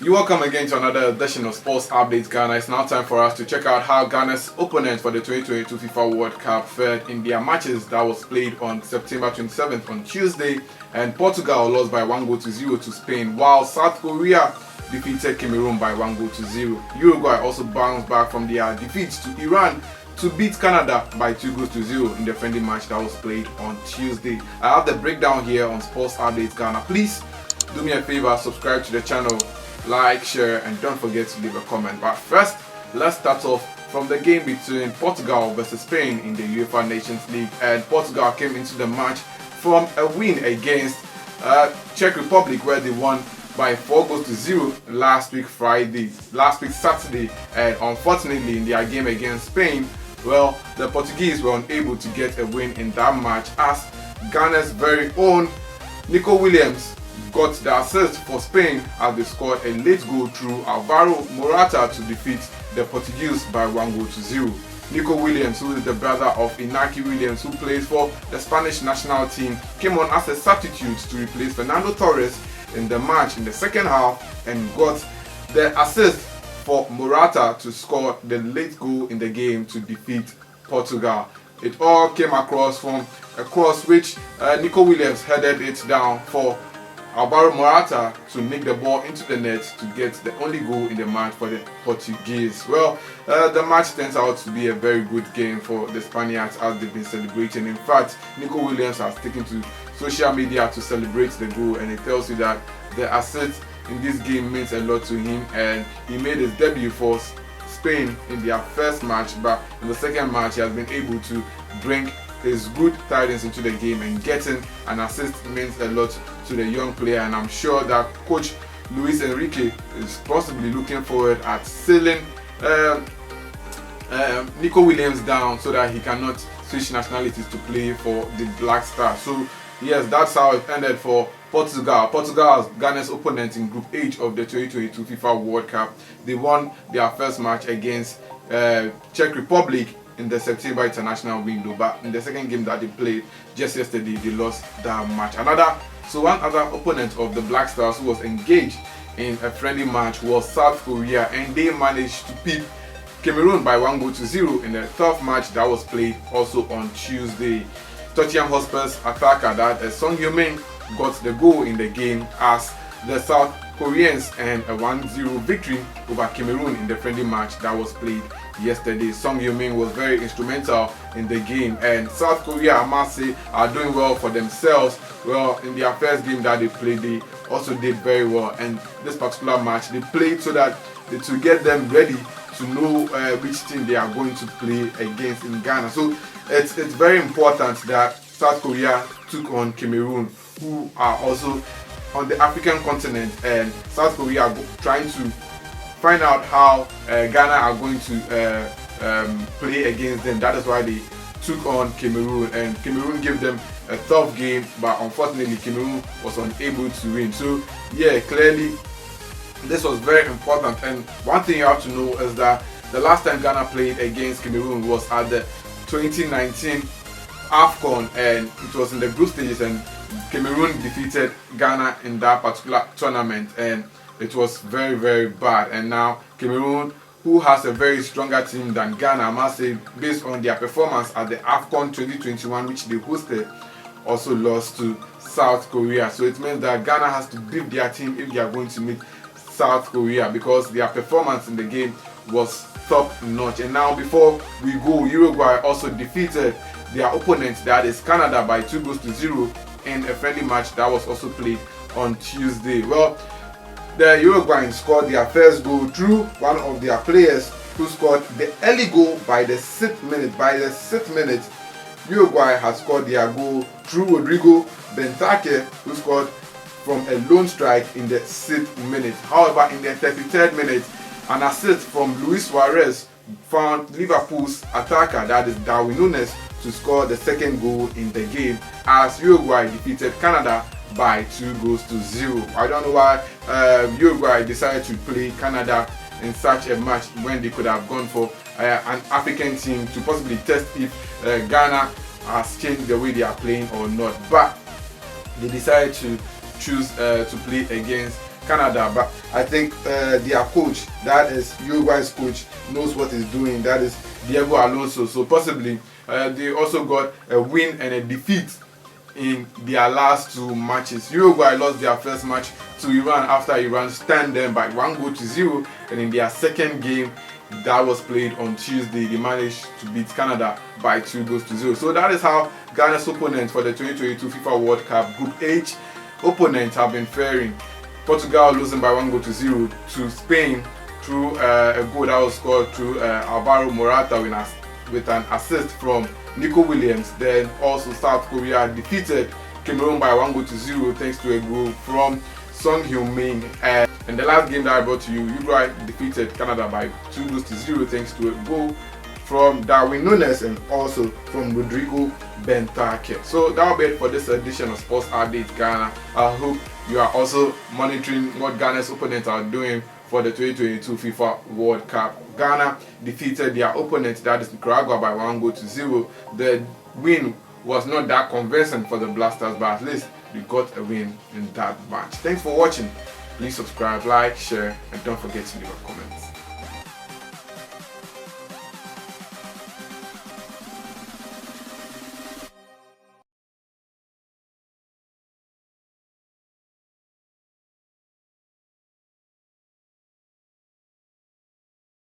You're welcome again to another edition of Sports Updates Ghana. It's now time for us to check out how Ghana's opponents for the 2022 FIFA World Cup fared in their matches that was played on September 27th on Tuesday. And Portugal lost by 1-0 to Spain, while South Korea defeated Cameroon by 1-0. Uruguay also bounced back from their defeat to Iran to beat Canada by 2-0 in the friendly match that was played on Tuesday. I have the breakdown here on Sports Updates Ghana. Please do me a favor, subscribe to the channel, like, share, and don't forget to leave a comment. But first, let's start off from the game between Portugal versus Spain in the UEFA Nations League. And Portugal came into the match from a win against Czech Republic, where they won by 4-0 last week Saturday. And unfortunately, in their game against Spain, well, the Portuguese were unable to get a win in that match, as Ghana's very own Nico Williams got the assist for Spain as they scored a late goal through Alvaro Morata to defeat the Portuguese by 1-0. Nico Williams, who is the brother of Iñaki Williams, who plays for the Spanish national team, came on as a substitute to replace Fernando Torres in the match in the second half and got the assist for Morata to score the late goal in the game to defeat Portugal. It all came across from a cross which Nico Williams headed it down for Alvaro Morata to nick the ball into the net to get the only goal in the match for the Portuguese. Well, the match turns out to be a very good game for the Spaniards as they've been celebrating. In fact, Nico Williams has taken to social media to celebrate the goal, and it tells you that the assist in this game means a lot to him, and he made his debut for Spain in their first match, but in the second match he has been able to bring his good tidings into the game, and getting an assist means a lot to the young player. And I'm sure that coach Luis Enrique is possibly looking forward at sealing Nico Williams down so that he cannot switch nationalities to play for the Black Stars. So yes, that's how it ended for Portugal. Portugal is Ghana's opponent in Group H of the 2022 FIFA World Cup. They won their first match against Czech Republic in the September international window, but in the second game that they played just yesterday, they lost that match. One other opponent of the Black Stars who was engaged in a friendly match was South Korea, and they managed to beat Cameroon by 1-0 in a tough match that was played also on Tuesday. Tottenham Hotspur's attacker, that Heung-Min, got the goal in the game as the South Koreans and a 1-0 victory over Cameroon in the friendly match that was played yesterday. Heung-Min was very instrumental in the game, and South Korea, I must say, are doing well for themselves. Well, in their first game that they played, they also did very well, and this particular match they played so that to get them ready to know which team they are going to play against in Ghana. So it's very important that South Korea took on Cameroon, who are also on the African continent, and South Korea are trying to find out how Ghana are going to play against them. That is why they took on Cameroon, and Cameroon gave them a tough game, but unfortunately Cameroon was unable to win. So yeah, clearly this was very important. And one thing you have to know is that the last time Ghana played against Cameroon was at the 2019 AFCON, and it was in the group stages, and Cameroon defeated Ghana in that particular tournament, and it was very, very bad. And now Cameroon, who has a very stronger team than Ghana, I must say, based on their performance at the AFCON 2021, which they hosted, also lost to South Korea. So it means that Ghana has to beat their team if they are going to meet South Korea, because their performance in the game was top notch. And now, before we go, Uruguay also defeated their opponent, that is Canada, by 2-0 in a friendly match that was also played on Tuesday. Well, the Uruguayans scored their first goal through one of their players who scored the early goal by the 6th minute. By the 6th minute, Uruguay has scored their goal through Rodrigo Benteke, who scored from a lone strike in the 6th minute. However, in the 33rd minute, an assist from Luis Suarez found Liverpool's attacker, that is Darwin Núñez, to score the second goal in the game as Uruguay defeated Canada by 2-0. I don't know why Uruguay decided to play Canada in such a match when they could have gone for an African team to possibly test if Ghana has changed the way they are playing or not. But they decided to choose to play against Canada. But I think their coach, that is Uruguay's coach, knows what he's doing. That is Diego Alonso. So possibly they also got a win and a defeat in their last 2 matches. Uruguay lost their first match to Iran after Iran stunned them by 1-0, and in their second game that was played on Tuesday, they managed to beat Canada by 2-0. So that is how Ghana's opponents for the 2022 FIFA World Cup Group H opponents have been faring. Portugal losing by 1-0 to Spain through a goal that was scored through Alvaro Morata with an assist from Nico Williams. Then also South Korea defeated Cameroon by 1-0 thanks to a goal from Heung-Min. And the last game that I brought to you, Uruguay defeated Canada by 2-0 thanks to a goal from Darwin Nunes and also from Rodrigo Benteke. So that will be it for this edition of Sports Update Ghana. I hope you are also monitoring what Ghana's opponents are doing for the 2022 FIFA World Cup. Ghana defeated their opponent, that is Nicaragua, by 1-0. The win was not that convincing for the Blasters, but at least we got a win in that match. Thanks for watching. Please subscribe, like, share, and don't forget to leave a comment.